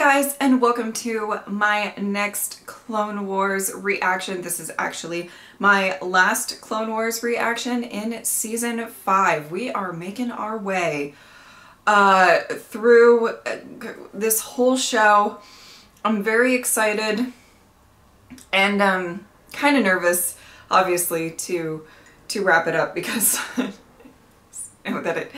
guys, and welcome to my next Clone Wars reaction. This is actually my last Clone Wars reaction in season 5. We are making our way through this whole show. I'm very excited and kind of nervous, obviously, to wrap it up because I know that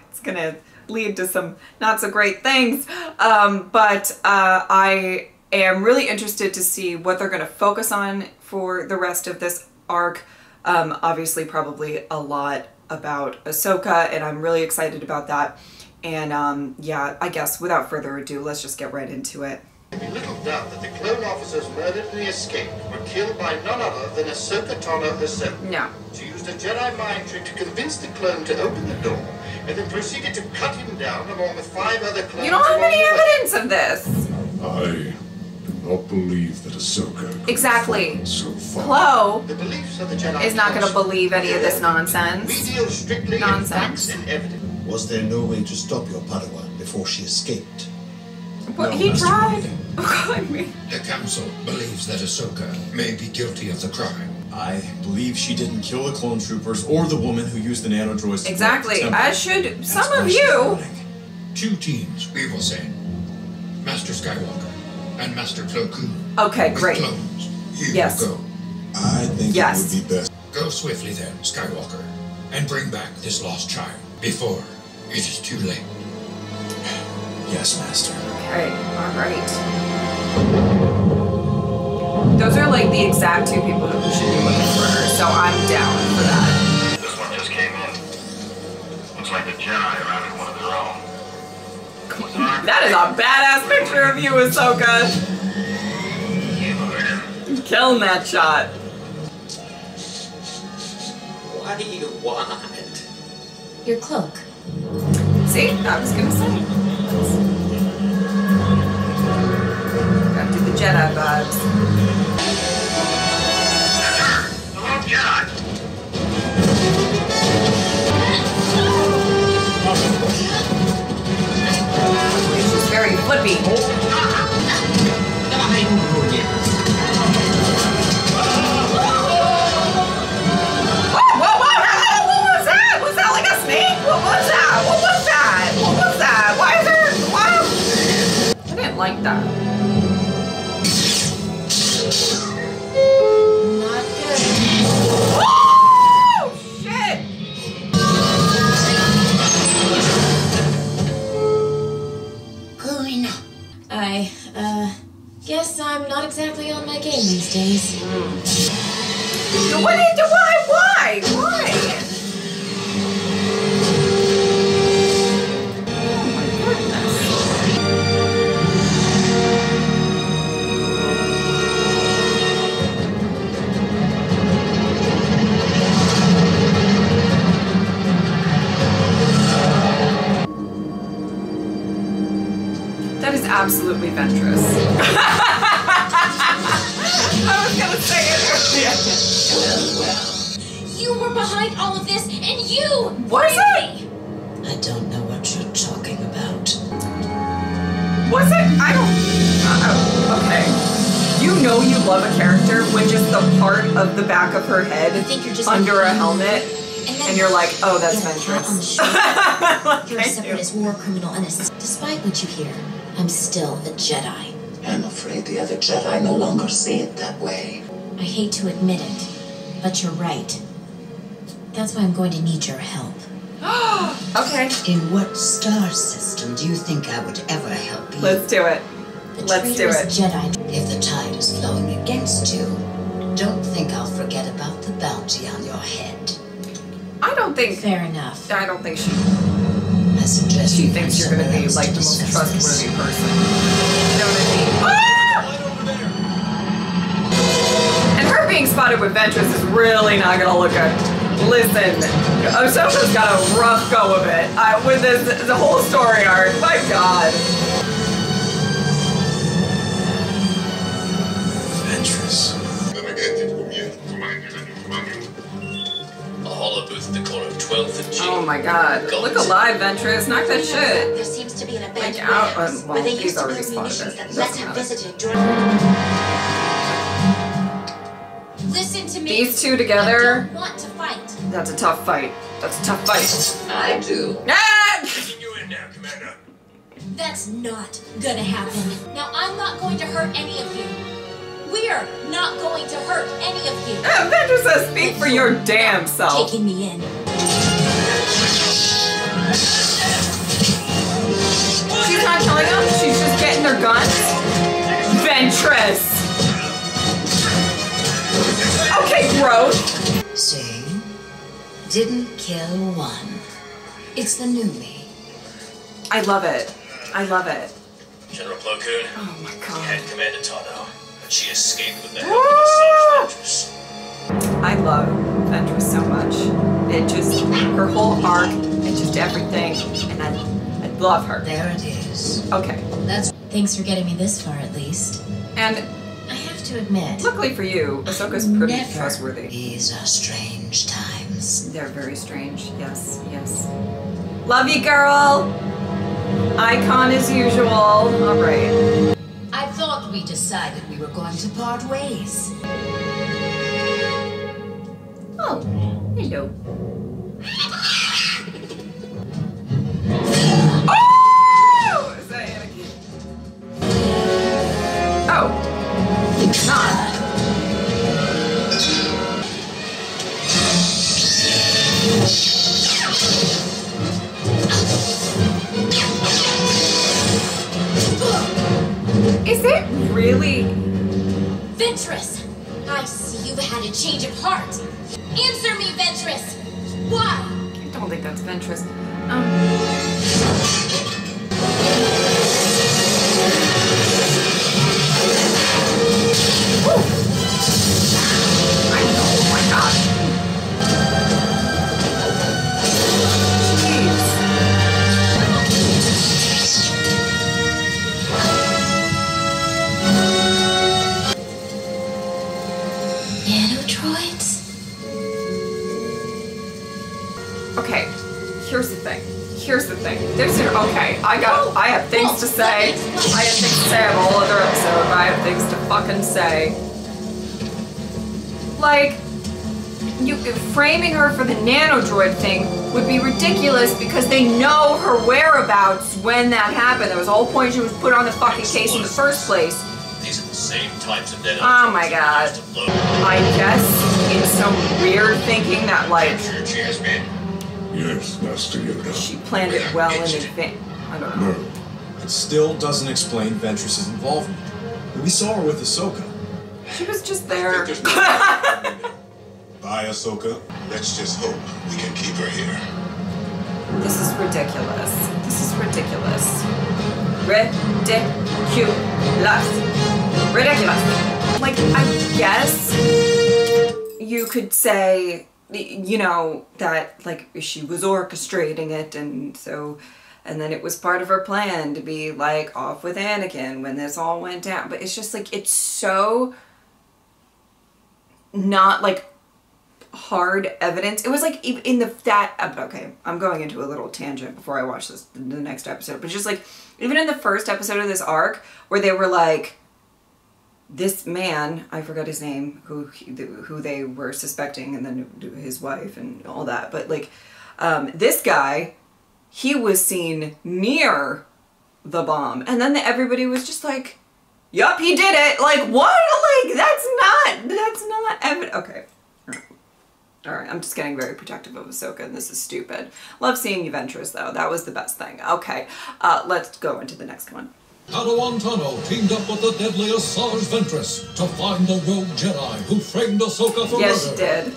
it's gonna lead to some not so great things, but I am really interested to see what they're going to focus on for the rest of this arc. Obviously probably a lot about Ahsoka, and I'm really excited about that. And yeah, I guess without further ado, let's just get right into it. There be little doubt that the clone officers murdered in the escape were killed by none other than Ahsoka Tano herself. No. She used a Jedi mind trick to convince the clone to open the door, and then proceeded to cut him down along with 5 other clones. You don't have any evidence of this. I do not believe that Ahsoka Exactly. so far. Chloe The beliefs of the Jedi is not going to believe any of this nonsense. We deal strictly in facts and evidence. Was there no way to stop your Padawan before she escaped? But No, he Master tried. Anakin. Oh, God, me. The Council believes that Ahsoka may be guilty of the crime. I believe she didn't kill the clone troopers or the woman who used the nanodroids to Exactly, block the temple. as should That's some why of she's you. running. 2 teams, we will say. Master Skywalker and Master Plo Koon. Okay, With great. clones, you Yes. will go. I think Yes. it would be best. Go swiftly then, Skywalker, and bring back this lost child before it is too late. Yes, Master. Okay, alright. Those are like the exact 2 people who should be looking for her, so I'm down for that. This one just came in. Looks like the Jedi are having one of their own. That is a badass picture of you, Ahsoka! You heard him. Killing that shot. What do you want? Your cloak. See? I was gonna say. Gotta do the Jedi vibes. Hello, Jedi. She's very flippy. What was that? Was that like a snake? What was that? What was that? What was that? Why is there... What? I didn't like that. Not good. Oh, shit! Going. I, guess I'm not exactly on my game these days. What did you... Why? Why? Oh my goodness. That is absolutely Ventress. I was gonna say it earlier. You were behind all of this, and you Was framed it? me! I don't know what you're talking about. Was it? I don't... okay. You know you love a character when just the part of the back of her head think you're just under a like- helmet, and you're like, oh, that's Get a pat on the Ventress. shoulder. You're a Thank you. separatist war criminal, and despite what you hear, I'm still a Jedi. I'm afraid the other Jedi no longer see it that way. I hate to admit it, but you're right. That's why I'm going to need your help. Okay, In what star system do you think I would ever help you? let's do it. The Let's do traitorous it. Jedi. If the tide is flowing against you, don't think I'll forget about the bounty on your head. I don't think... Fair enough. I don't think she I suggest you thinks you're find gonna be someone else like to the most discuss trustworthy this. person. You know what I mean? Ah! And her being spotted with Ventress is really not gonna look good. Listen, Ahsoka's got a rough go of it with the whole story arc. My God. Ventress. A hollow booth at the corner of 12th and G. Oh my God. Look alive, Ventress. Knock that shit. There seems to to be an abandoned out, warehouse well, where they he's used to already build munitions spotted that it. Letta Doesn't visited during... Listen to me. These two together. I don't want to fight. That's a tough fight. That's a tough fight. I do. Ah! You in there, Commander. That's not gonna happen. Now, I'm not going to hurt any of you. We're not going to hurt any of you. Ventress says, speak for your damn self. Taking me in. She's not killing them. She's just getting their guns. Ventress. Okay, growth. See? Didn't kill one. It's the new me. I love it. I love it. General Plo Koon. Oh my god. We had Commander Tano, but she escaped with the help of Asajj Ventress. I love Ventress so much. It just, her whole arc, and just everything, and I love her. There it is. Okay. Thanks for getting me this far, at least. And I have to admit, luckily for you, Ahsoka's pretty Never. trustworthy. These are strange times. They're very strange. Yes, yes. Love you, girl. Icon as usual. All right. I thought we decided we were going to part ways. Oh, hello. Oh! Is that Anakin? Oh. It's not. Is it really? Ventress! I see you've had a change of heart. Answer me, Ventress! Why? I don't think that's Ventress. I know, oh my god. Nanodroids? Okay, here's the thing. Okay, I have things to say. I have things to say on a whole other episode, but I have things to fucking say. Like, framing her for the nanodroid thing would be ridiculous because they know her whereabouts when that happened. That was the whole point she was put on the fucking case in the first place. These are the same types of nanodroids. Oh my god. I guess it's some weird thinking that, like, Yes, Master Yoda. she planned it well in advance. I don't know. No. It still doesn't explain Ventress's involvement. We saw her with Ahsoka. She was just there. Bye, Ahsoka. Let's just hope we can keep her here. This is ridiculous. This is ridiculous. Ridiculous. Like, I guess you could say, you know, that, like, she was orchestrating it, and then it was part of her plan to be, like, off with Anakin when this all went down. But it's just, like, it's so not, like, hard evidence. It was like in okay, I'm going into a little tangent before I watch the next episode, but just like even in the first episode of this arc where they were like, this man, I forgot his name, who they were suspecting, and then his wife and all that, but like this guy, he was seen near the bomb, and then everybody was just like, yup, he did it. Like, what? Like, that's not evidence. Okay. Alright, I'm just getting very protective of Ahsoka, and this is stupid. Love seeing you, Ventress, though. That was the best thing. Okay, let's go into the next one. Padawan Tano teamed up with the deadly Asajj Ventress to find the rogue Jedi who framed Ahsoka for yes, murder. She did.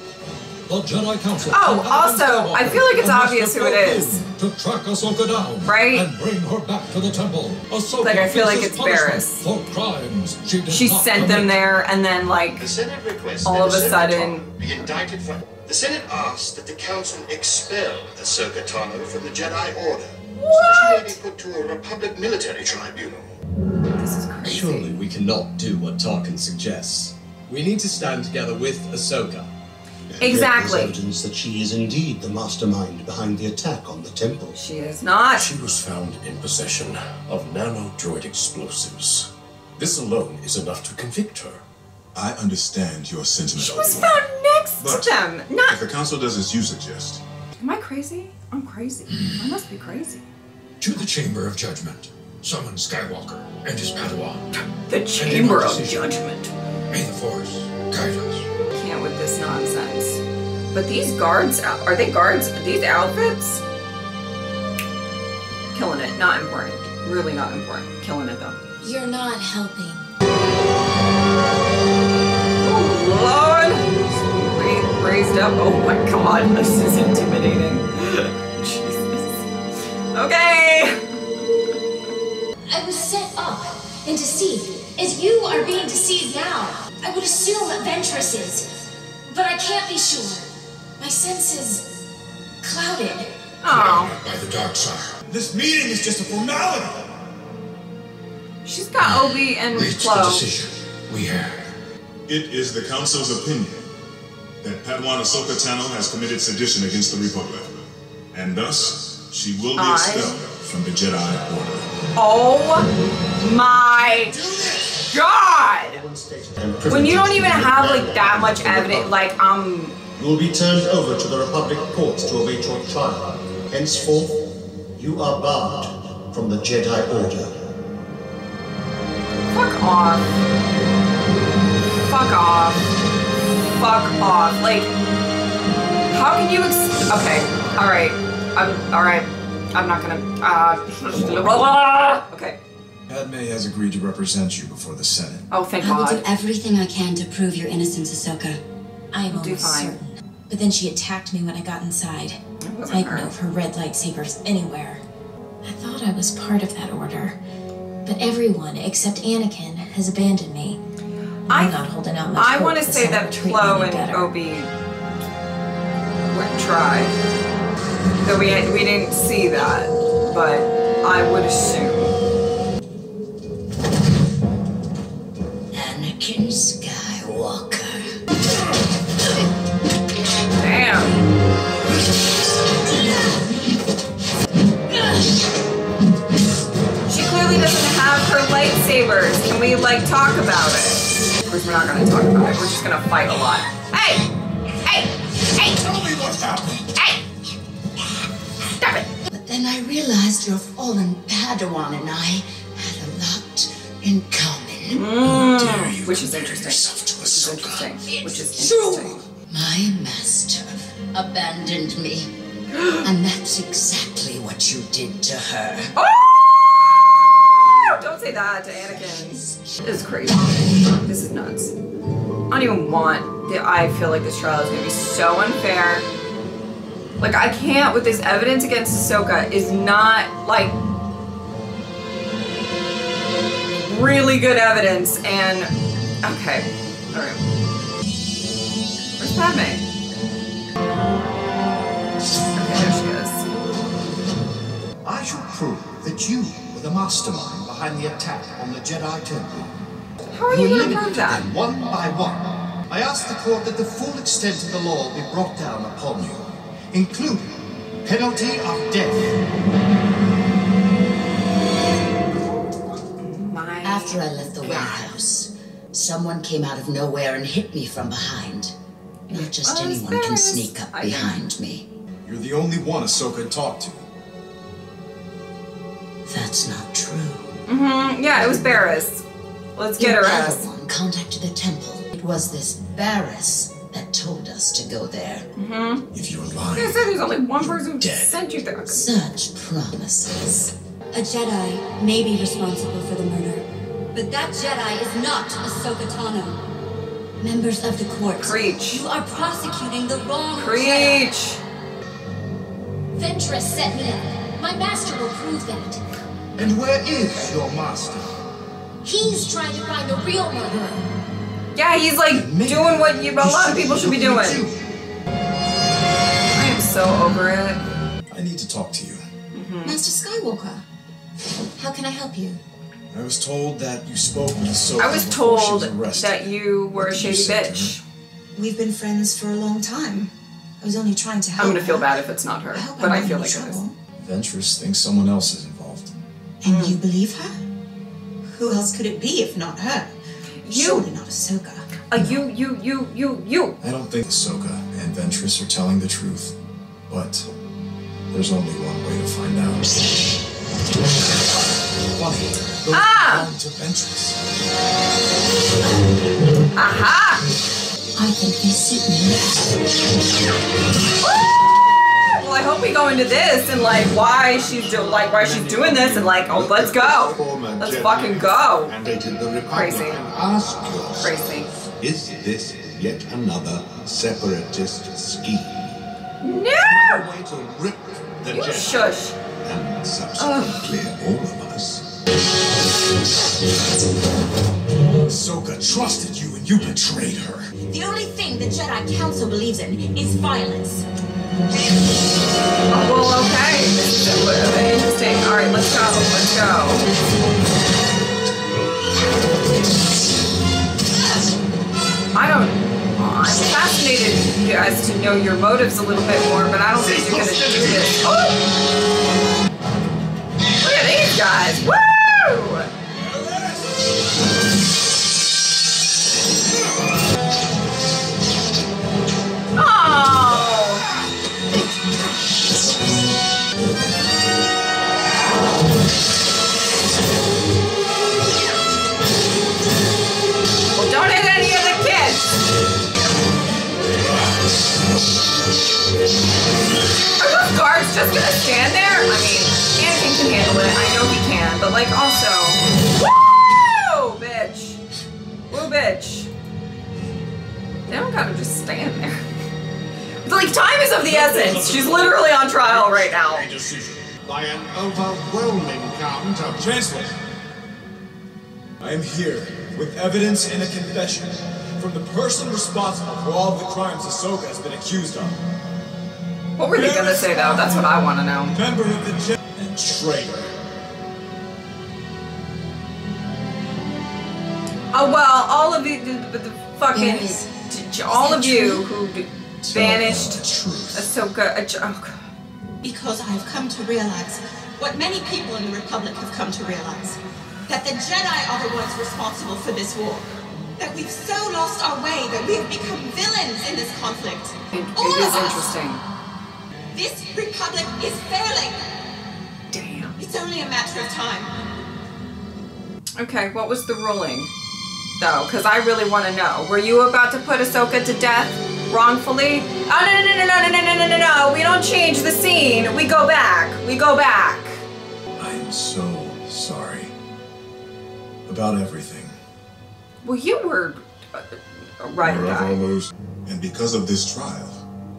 The Jedi Council. Oh, also, I feel like it's obvious who it is. To track Ahsoka down, right? And bring her back to the temple. Ahsoka like, I feel like it's Barriss. For crimes she sent them there, and then, like, the Senate requests all of a sudden, be indicted for. The Senate asked that the Council expel Ahsoka Tano from the Jedi Order. What? So she may be put to a Republic military tribunal. This is crazy. Surely we cannot do what Tarkin suggests. We need to stand together with Ahsoka. Exactly. There's evidence that she is indeed the mastermind behind the attack on the temple. She is not. She was found in possession of nanodroid explosives. This alone is enough to convict her. I understand your sentiment. She was found next to them. Not. If the council does as you suggest. Am I crazy? I'm crazy. I must be crazy. To the Chamber of Judgment. Summon Skywalker and his Padawan. The Chamber of Judgment. May the Force guide us. Can't with this nonsense. But these guards, are they guards? These outfits? Killing it. Not important. Really not important. Killing it though. You're not helping. Oh Lord! Raised up. Oh my God, this is intimidating. Jesus. Okay. I was set up and deceived, as you are being deceived now. I would assume Ventress is, but I can't be sure. My senses clouded. Oh. By the dark side. This meeting is just a formality. She's got Obi and Reach the Flo. decision we have. It is the council's opinion that Padawan Ahsoka Tano has committed sedition against the Republic, and thus she will be expelled from the Jedi Order. Oh my God! When you don't even have like that much evidence, like You will be turned over to the Republic courts to await your trial. Henceforth, you are barred from the Jedi Order. Fuck off. Fuck off. Fuck off. Like, how can you okay, alright. Alright. I'm not gonna, okay. Padme has agreed to represent you before the Senate. Oh, thank I will God. do everything I can to prove your innocence, Ahsoka. I'm Do almost fine. certain. But then she attacked me when I got inside. wasn't I'd her. know her red lightsabers anywhere. I thought I was part of that order. But everyone except Anakin has abandoned me. I'm not holding out much I hope want to the say Senate that will treat Flo me and better. Obi would try. Though we didn't see that, but I would assume. Anakin Skywalker. Damn. She clearly doesn't have her lightsabers. Can we like talk about it? Of course, we're not gonna talk about it. We're just gonna fight a lot. Hey! Hey! Hey! Tell me what happened. Hey! Stop it! But then I realized your fallen Padawan and I had a lot in common. Which is interesting. Which is True. interesting. My master abandoned me. And that's exactly what you did to her. Oh! Don't say that to Anakin. This is crazy. This is nuts. I don't even want. I feel like this trial is gonna be so unfair. Like, I can't with this evidence against Ahsoka is not like really good evidence and okay. Alright. Where's Padme? Okay, there she is. I shall prove that you were the mastermind behind the attack on the Jedi Temple. How are you going to eliminated prove that? them one by one. I ask the court that the full extent of the law be brought down upon you, including penalty of death. After I left the warehouse, someone came out of nowhere and hit me from behind. Not just anyone can sneak up behind me. You're the only one Ahsoka talked to. That's not true. Yeah, it was Barris. Let's get her ass. Padawan contacted the temple. It was this Barris that told us to go there. If you're I lying, said there's only one person who sent you there. Such promises. A Jedi may be responsible for the murder, but that Jedi is not Ahsoka Tano. Members of the court, Preach. You are prosecuting the wrong Jedi. Preach. Ventress set me up. My master will prove that. And where is your master? He's trying to find the real murderer. Yeah, he's like doing what a lot of people should be doing. I am so over it. I need to talk to you. Master Skywalker, how can I help you? I was told that you spoke with Ahsoka I was before she told was arrested. that you were a What did you shady say to bitch. We've been friends for a long time. I was only trying to help. I'm gonna feel bad if it's not her, but I feel like it is. Ventress thinks someone else is involved. And you believe her? Who else could it be if not her? Surely not Ahsoka. You. I don't think Ahsoka and Ventress are telling the truth, but there's only one way to find out. Funny, those belong to Ventress. Aha! I think they suit me. Well, I hope we go into this and like why she's doing this and like, oh, let's go. Let's fucking go. Crazy. Crazy. Is this yet another separatist scheme? No! A way to rip the You Jedi shush. and subsequently all of us. Ahsoka trusted you and you betrayed her. The only thing the Jedi Council believes in is violence. Oh, well, okay. This is interesting. All right, let's go. Let's go. I'm fascinated as to know your motives a little bit more, but I don't think you're gonna do this. Oh! Look at these guys! Woo! Well, don't hit any of the kids! Are those guards just gonna stand there? I mean, Anakin can handle it. I know he can, but like also... Woo! Bitch! Woo, bitch! They don't gotta just stand there. Like, time is of the essence. She's literally on trial right now. By an overwhelming count of... Chancellor, I am here with evidence and a confession from the person responsible for all of the crimes Ahsoka has been accused of. What were they gonna say though? That's what I want to know. Member of the Jedi and traitor. Oh well, all of you, the fucking, all of you who banished Ahsoka. Oh God. Because I've come to realize what many people in the Republic have come to realize. That the Jedi are the ones responsible for this war. That we've so lost our way that we've become villains in this conflict. It All is of us. interesting. This Republic is failing. Damn. It's only a matter of time. Okay, what was the ruling, though? Because I really want to know. Were you about to put Ahsoka to death wrongfully? Oh, no. We don't change the scene. We go back. We go back. I'm so sorry. About everything. Well, you were right, guy. And because of this trial,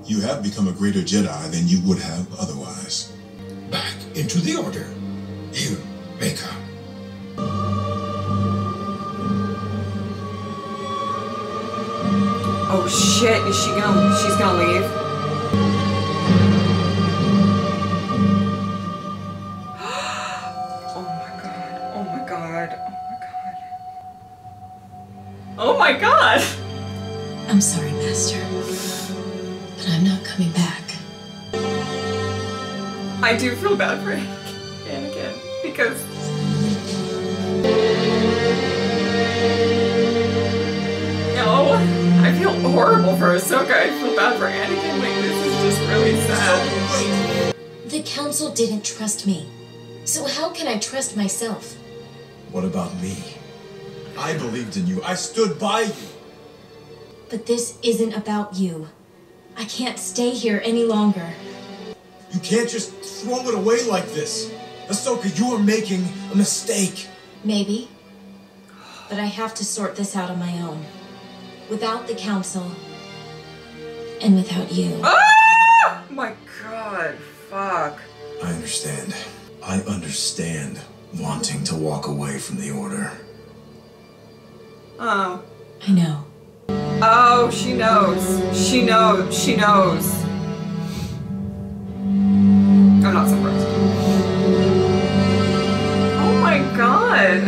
you have become a greater Jedi than you would have otherwise. Back into the Order. Here, Maker. Oh shit! Is she gonna? She's gonna leave. Oh my god! I'm sorry, Master, but I'm not coming back. I do feel bad for Anakin because no, I feel horrible for Ahsoka. I feel bad for Anakin. Like this is just really sad. The Council didn't trust me, so how can I trust myself? What about me? I believed in you. I stood by you. But this isn't about you. I can't stay here any longer. You can't just throw it away like this. Ahsoka, you are making a mistake. Maybe. But I have to sort this out on my own. Without the Council. And without you. Oh my god. Fuck. I understand. I understand wanting to walk away from the Order. Oh. I know. Oh, she knows. She knows. She knows. I'm not surprised. Oh my god.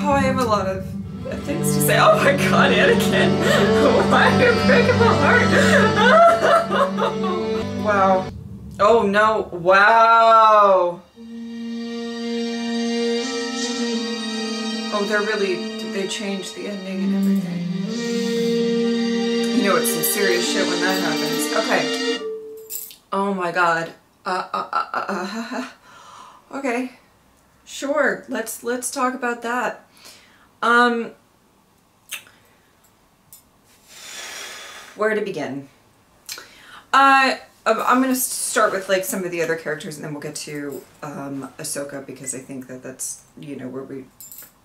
Oh, I have a lot of things to say. Oh my god, Anakin! Why are you breaking my heart? Wow. Oh no, wow! Oh, did they change the ending and everything? You know it's some serious shit when that happens. Okay. Oh my god. Okay. Sure, let's talk about that. Where to begin? I'm gonna start with like some of the other characters, and then we'll get to Ahsoka, because I think that's, you know, where we,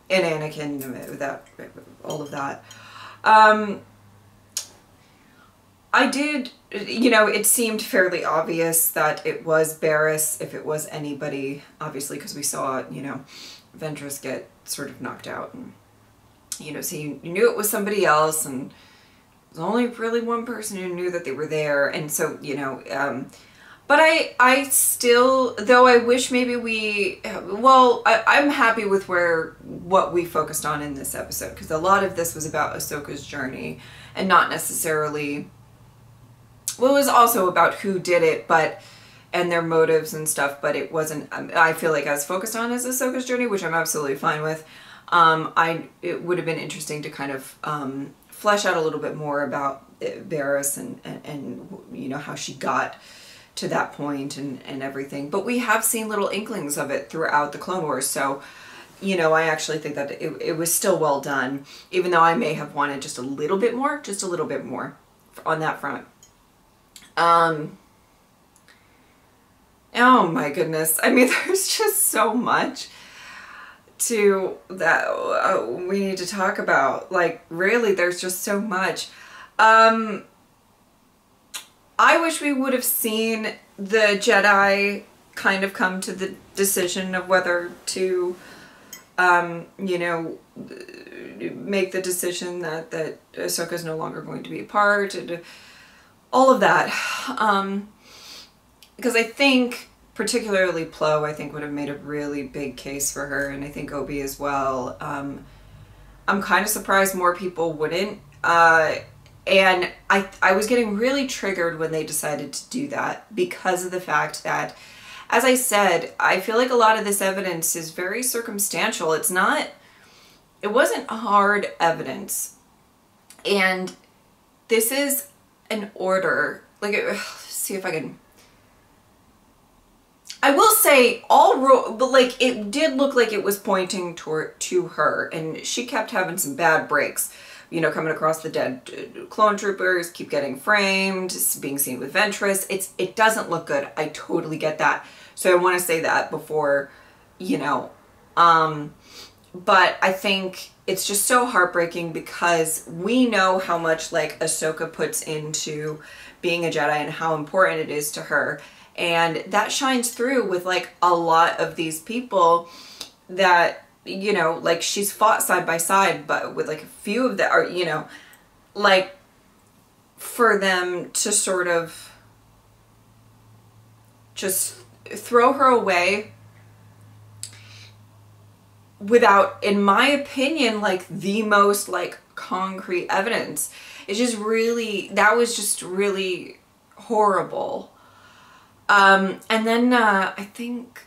and Anakin, without all of that. I did, you know, it seemed fairly obvious that it was Barriss, if it was anybody, obviously, because we saw, you know, Ventress get sort of knocked out, and, you know, so you knew it was somebody else, and there's only really one person who knew that they were there, and so, you know, but I still, though I wish maybe we, well, I'm happy with what we focused on in this episode, because a lot of this was about Ahsoka's journey, and not necessarily, well, it was also about who did it, but, and their motives and stuff, but it wasn't, I feel like, as focused on as Ahsoka's journey, which I'm absolutely fine with. It would have been interesting to kind of flesh out a little bit more about Barriss and you know, how she got to that point and everything. But we have seen little inklings of it throughout the Clone Wars, so, you know, I actually think that it was still well done, even though I may have wanted just a little bit more on that front. Oh my goodness. I mean, there's just so much to that we need to talk about. Like, really, there's just so much. I wish we would have seen the Jedi kind of come to the decision of whether to, you know, make the decision that Ahsoka is no longer going to be a part, and all of that. Because I think, particularly Plo, I think would have made a really big case for her, and I think Obi as well. I'm kind of surprised more people wouldn't. And I was getting really triggered when they decided to do that, because of the fact that, as I said, I feel like a lot of this evidence is very circumstantial. It wasn't hard evidence. And this is an order. Like, let's see if I can... I will say, but like, it did look like it was pointing to her, and she kept having some bad breaks. You know, coming across the dead clone troopers, keep getting framed, being seen with Ventress. It doesn't look good. I totally get that. So I want to say that before, you know, but I think it's just so heartbreaking, because we know how much, like, Ahsoka puts into being a Jedi and how important it is to her. And that shines through with, like, a lot of these people that, you know, like, she's fought side by side, but with, like, a few of them are, you know, like, for them to sort of just throw her away without, in my opinion, like, the most, like, concrete evidence. It's just really, that was just really horrible. And then, I think,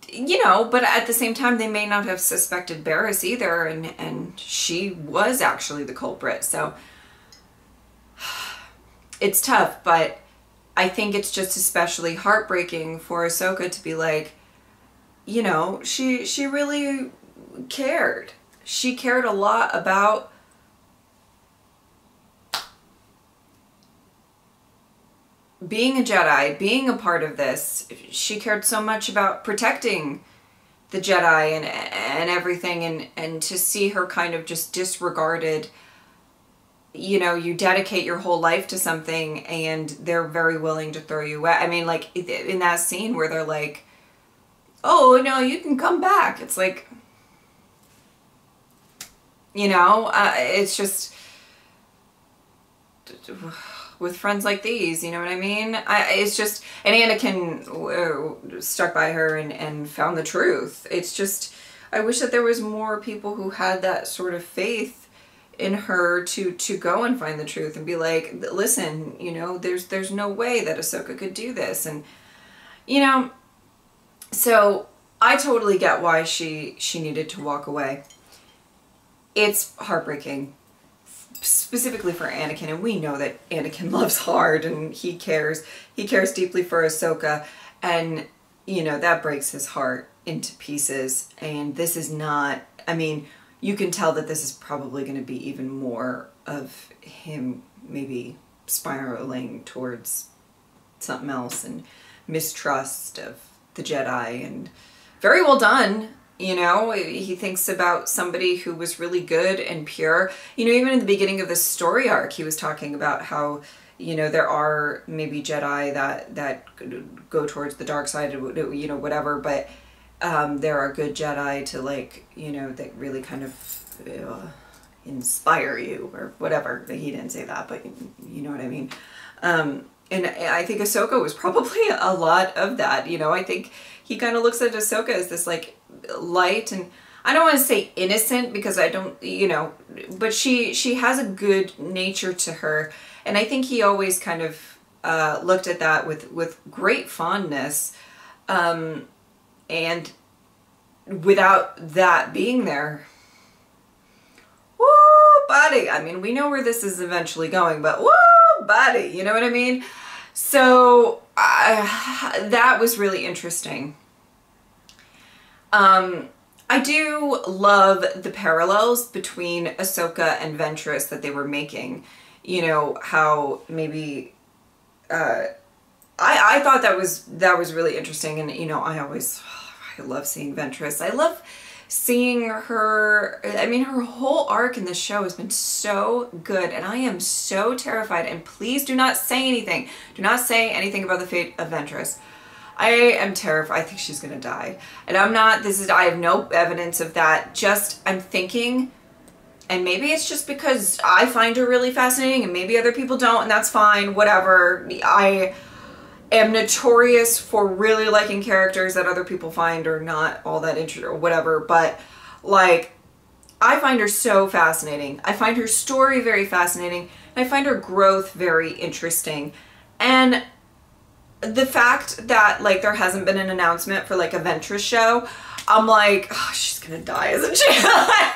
you know, but at the same time, they may not have suspected Barriss either, and she was actually the culprit, so it's tough, but I think it's just especially heartbreaking for Ahsoka to be like, you know, she really cared. She cared a lot about being a Jedi, being a part of this. She cared so much about protecting the Jedi and everything, and to see her kind of just disregarded. You know, you dedicate your whole life to something and they're very willing to throw you away. I mean, like, in that scene where they're like, oh, no, you can come back. It's like, you know, it's just... with friends like these, you know what I mean? It's just, and Anakin stuck by her and found the truth. It's just, I wish that there was more people who had that sort of faith in her to go and find the truth and be like, listen, you know, there's no way that Ahsoka could do this. And, you know, so I totally get why she needed to walk away. It's heartbreaking, specifically for Anakin, and we know that Anakin loves hard and he cares deeply for Ahsoka, and you know that breaks his heart into pieces. And this is not, I mean, you can tell that this is probably going to be even more of him maybe spiraling towards something else and mistrust of the Jedi. And very well done. You know, he thinks about somebody who was really good and pure. You know, even in the beginning of this story arc, he was talking about how, you know, there are maybe Jedi that go towards the dark side, you know, whatever, but there are good Jedi to, like, you know, that really kind of inspire you or whatever. He didn't say that, but you know what I mean. And I think Ahsoka was probably a lot of that. You know, I think he kind of looks at Ahsoka as this, like, light, and I don't want to say innocent because I don't, you know, but she has a good nature to her, and I think he always kind of looked at that with great fondness, and without that being there, woo, buddy, I mean, we know where this is eventually going, but woo, buddy, you know what I mean? So that was really interesting. I do love the parallels between Ahsoka and Ventress that they were making. You know, how maybe, I thought that was really interesting. And, you know, I love seeing Ventress. I love seeing her, I mean, her whole arc in this show has been so good, and I am so terrified, and please do not say anything. Do not say anything about the fate of Ventress. I am terrified. I think she's gonna die. And I have no evidence of that. Just, I'm thinking, and maybe it's just because I find her really fascinating and maybe other people don't, and that's fine, whatever. I am notorious for really liking characters that other people find are not all that interesting or whatever, but like, I find her so fascinating. I find her story very fascinating, and I find her growth very interesting. And the fact that, like, there hasn't been an announcement for, like, a Ventress show, I'm like, oh, she's gonna die, isn't she?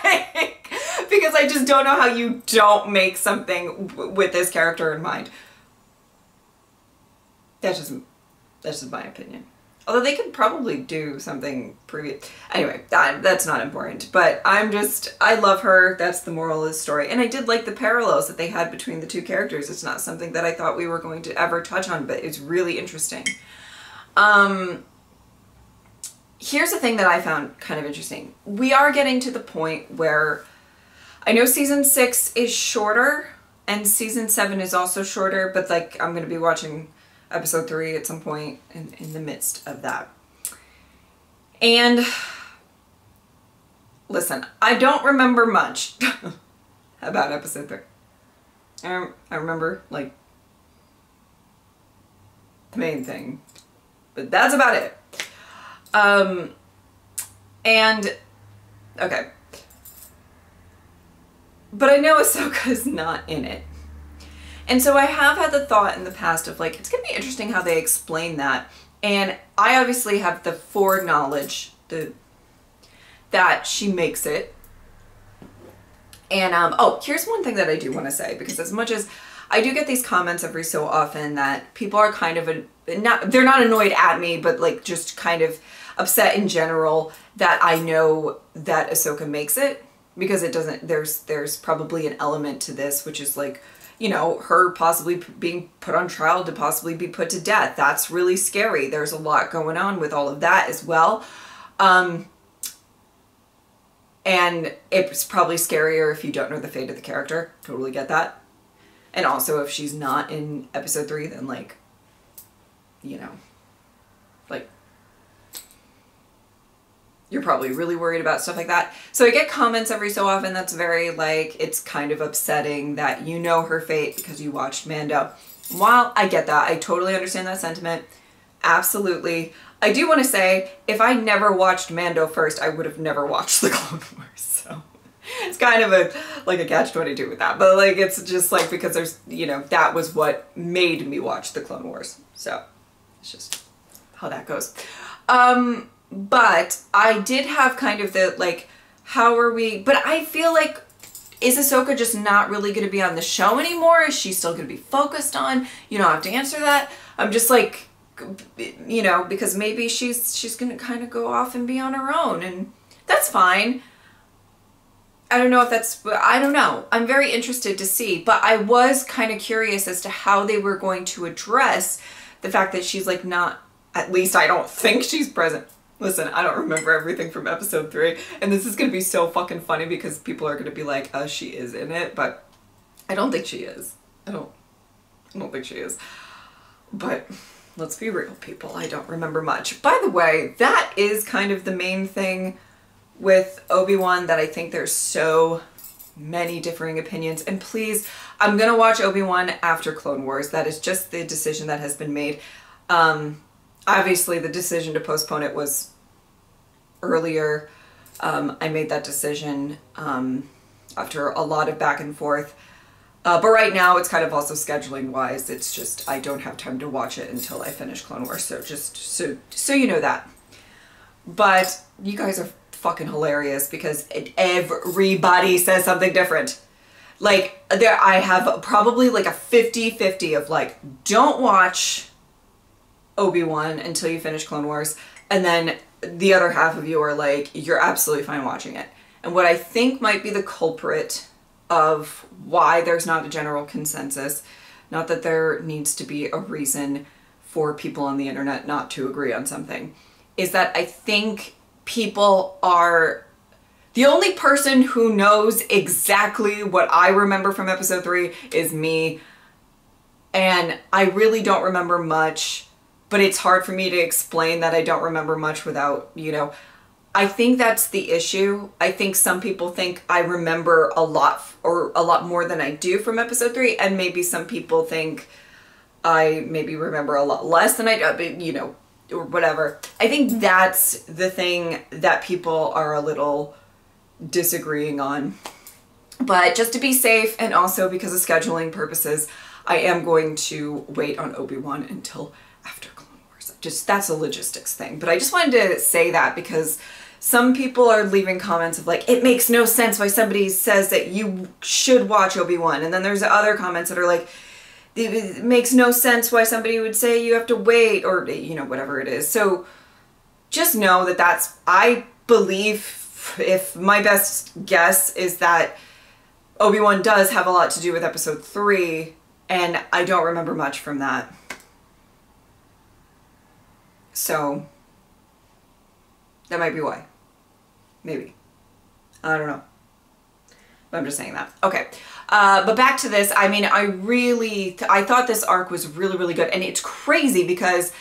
Like, because I just don't know how you don't make something with this character in mind. That's just my opinion. Although they could probably do something previous. Anyway, that's not important. But I love her. That's the moral of the story. And I did like the parallels that they had between the two characters. It's not something that I thought we were going to ever touch on, but it's really interesting. Here's the thing that I found kind of interesting. We are getting to the point where I know season 6 is shorter and season 7 is also shorter, but like I'm going to be watching episode 3 at some point in the midst of that. And listen, I don't remember much about episode 3. I remember, like, the main thing, but that's about it. And okay, but I know Ahsoka's not in it. And so I have had the thought in the past of, like, it's going to be interesting how they explain that. And I obviously have the foreknowledge that she makes it. And, oh, here's one thing that I do want to say, because as much as I do get these comments every so often that people are kind of, they're not annoyed at me, but like just kind of upset in general that I know that Ahsoka makes it, because it doesn't, there's probably an element to this, which is like, you know, her possibly being put on trial to possibly be put to death. That's really scary. There's a lot going on with all of that as well. And it's probably scarier if you don't know the fate of the character. Totally get that. And also if she's not in episode 3, then like, you know, like, you're probably really worried about stuff like that. So I get comments every so often that's very like, it's kind of upsetting that you know her fate because you watched Mando. While I get that, I totally understand that sentiment. Absolutely. I do want to say, if I never watched Mando first, I would have never watched the Clone Wars. So it's kind of a catch-22 with that. But like, it's just like, because there's, you know, that was what made me watch the Clone Wars. So it's just how that goes. But I did have kind of the, like, how are we, but I feel like, is Ahsoka just not really going to be on the show anymore? Is she still going to be focused on? You don't have to answer that. I'm just like, you know, because maybe she's going to kind of go off and be on her own, and that's fine. I don't know if that's, I don't know. I'm very interested to see, but I was kind of curious as to how they were going to address the fact that she's like not, at least I don't think she's present. Listen, I don't remember everything from episode 3, and this is going to be so fucking funny because people are going to be like, she is in it, but I don't think she is. I don't think she is. But let's be real, people. I don't remember much. By the way, that is kind of the main thing with Obi-Wan, that I think there's so many differing opinions. And please, I'm going to watch Obi-Wan after Clone Wars. That is just the decision that has been made. Obviously, the decision to postpone it was earlier. I made that decision after a lot of back and forth. But right now, it's kind of also scheduling-wise. It's just, I don't have time to watch it until I finish Clone Wars. So just so you know that. But you guys are fucking hilarious because everybody says something different. Like, I have probably like a 50-50 of like, don't watch Obi-Wan until you finish Clone Wars, and then the other half of you are like, you're absolutely fine watching it. And what I think might be the culprit of why there's not a general consensus, not that there needs to be a reason for people on the internet not to agree on something, is that I think people are, the only person who knows exactly what I remember from episode 3 is me, and I really don't remember much. But it's hard for me to explain that I don't remember much without, you know, I think that's the issue. I think some people think I remember a lot, or a lot more than I do from episode 3, and maybe some people think I maybe remember a lot less than I do, you know, or whatever. I think that's the thing that people are a little disagreeing on. But just to be safe, and also because of scheduling purposes, I am going to wait on Obi-Wan until after Clone Wars. Just, that's a logistics thing. But I just wanted to say that because some people are leaving comments of like, it makes no sense why somebody says that you should watch Obi-Wan. And then there's other comments that are like, it makes no sense why somebody would say you have to wait, or, you know, whatever it is. So just know that that's, I believe, if my best guess is that Obi-Wan does have a lot to do with episode 3, and I don't remember much from that. So that might be why. Maybe. I don't know. But I'm just saying that. Okay. But back to this. I mean, I thought this arc was really, really good. And it's crazy because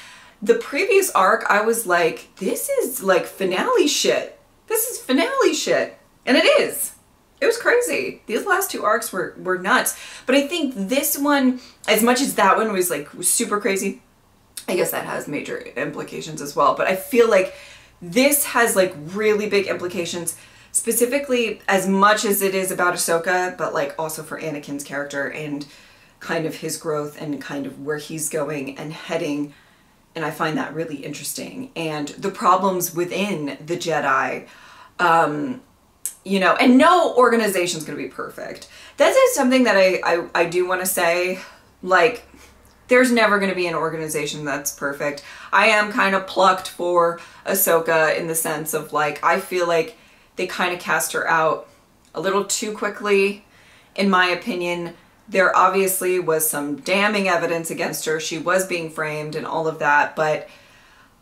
the previous arc, I was like, this is like finale shit. This is finale shit. And it is. It was crazy. These last 2 arcs were nuts. But I think this one, as much as that one was like super crazy, I guess that has major implications as well. But I feel like this has like really big implications, specifically as much as it is about Ahsoka, but like also for Anakin's character and kind of his growth and kind of where he's going and heading. And I find that really interesting. And the problems within the Jedi, you know, and no organization's going to be perfect. That is something that I do want to say, like, there's never going to be an organization that's perfect. I am kind of plucked for Ahsoka in the sense of like, I feel like they kind of cast her out a little too quickly, in my opinion. There obviously was some damning evidence against her. She was being framed and all of that, but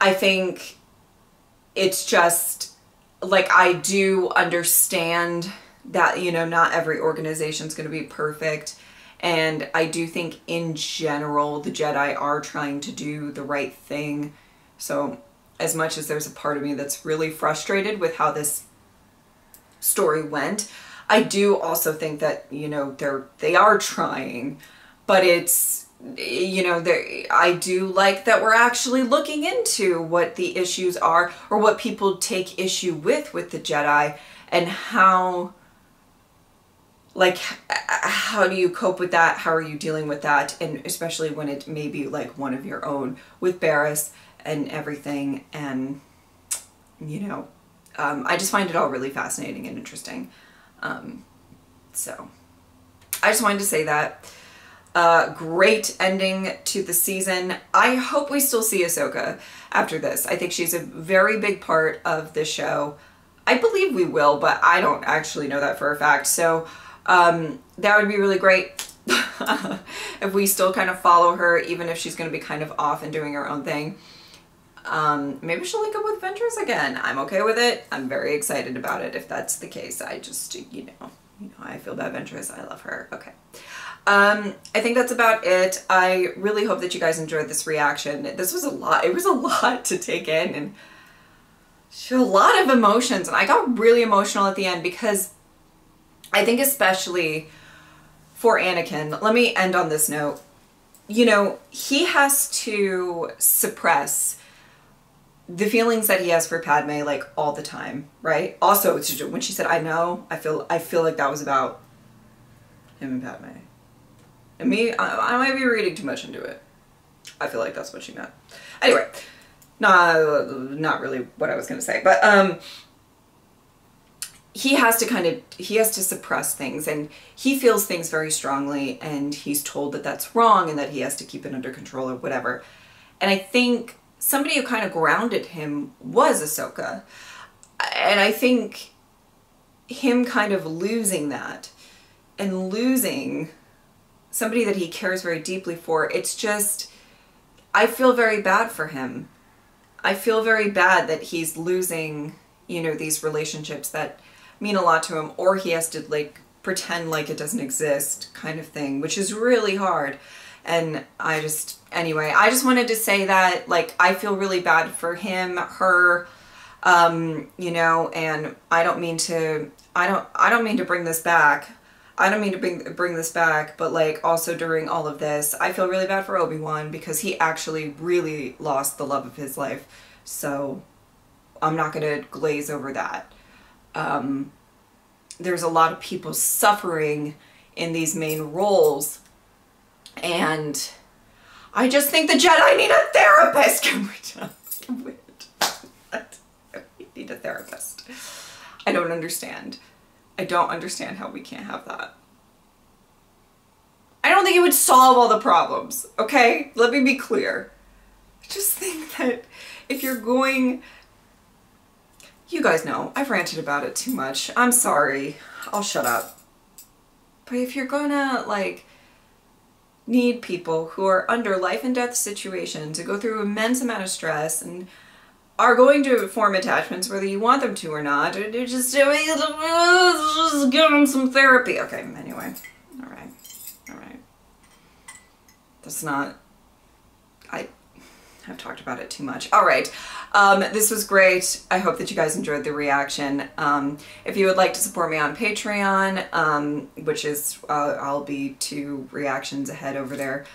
I think it's just like, I do understand that, you know, not every organization is going to be perfect. And I do think in general, the Jedi are trying to do the right thing. So as much as there's a part of me that's really frustrated with how this story went, I do also think that, you know, they are trying, but it's you know, I do like that we're actually looking into what the issues are, or what people take issue with the Jedi, and how, like, how do you cope with that? How are you dealing with that? And especially when it may be like one of your own, with Barriss and everything. And, you know, I just find it all really fascinating and interesting. So I just wanted to say that. Great ending to the season. I hope we still see Ahsoka after this. I think she's a very big part of the show. I believe we will, but I don't actually know that for a fact. So that would be really great if we still kind of follow her, even if she's going to be kind of off and doing her own thing. Maybe she'll link up with Ventress again. I'm okay with it. I'm very excited about it if that's the case. I just, you know, I feel bad Ventress. I love her. Okay. I think that's about it. I really hope that you guys enjoyed this reaction. This was a lot. It was a lot to take in, and a lot of emotions. And I got really emotional at the end because I think especially for Anakin, let me end on this note. You know, he has to suppress the feelings that he has for Padme, like, all the time, right? Also, when she said, I know, I feel like that was about him and Padme. And me, I might be reading too much into it. I feel like that's what she meant. Anyway, not really what I was going to say, but he has to suppress things, and he feels things very strongly, and he's told that that's wrong and that he has to keep it under control or whatever. And I think somebody who kind of grounded him was Ahsoka. And I think him kind of losing that and losing somebody that he cares very deeply for, it's just, I feel very bad for him. I feel very bad that he's losing, you know, these relationships that mean a lot to him, or he has to, like, pretend like it doesn't exist kind of thing, which is really hard. And anyway, I just wanted to say that, like, I feel really bad for him, her, you know, and I don't mean to bring this back. I don't mean to bring this back, but, like, also during all of this, I feel really bad for Obi-Wan because he actually really lost the love of his life. So I'm not going to glaze over that. There's a lot of people suffering in these main roles, and I just think the Jedi need a therapist. Can we just we need a therapist. I don't understand. I don't understand how we can't have that. I don't think it would solve all the problems, okay? Let me be clear. I just think that if you're going... You guys know, I've ranted about it too much. I'm sorry. I'll shut up. But if you're gonna, like, need people who are under life and death situations to go through immense amount of stress and are going to form attachments whether you want them to or not, or just give them some therapy. Okay, anyway. Alright. That's not... I've talked about it too much. Alright. This was great. I hope that you guys enjoyed the reaction. If you would like to support me on Patreon, which is, I'll be 2 reactions ahead over there,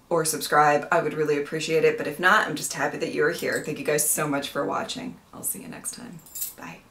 or subscribe, I would really appreciate it. But if not, I'm just happy that you are here. Thank you guys so much for watching. I'll see you next time. Bye.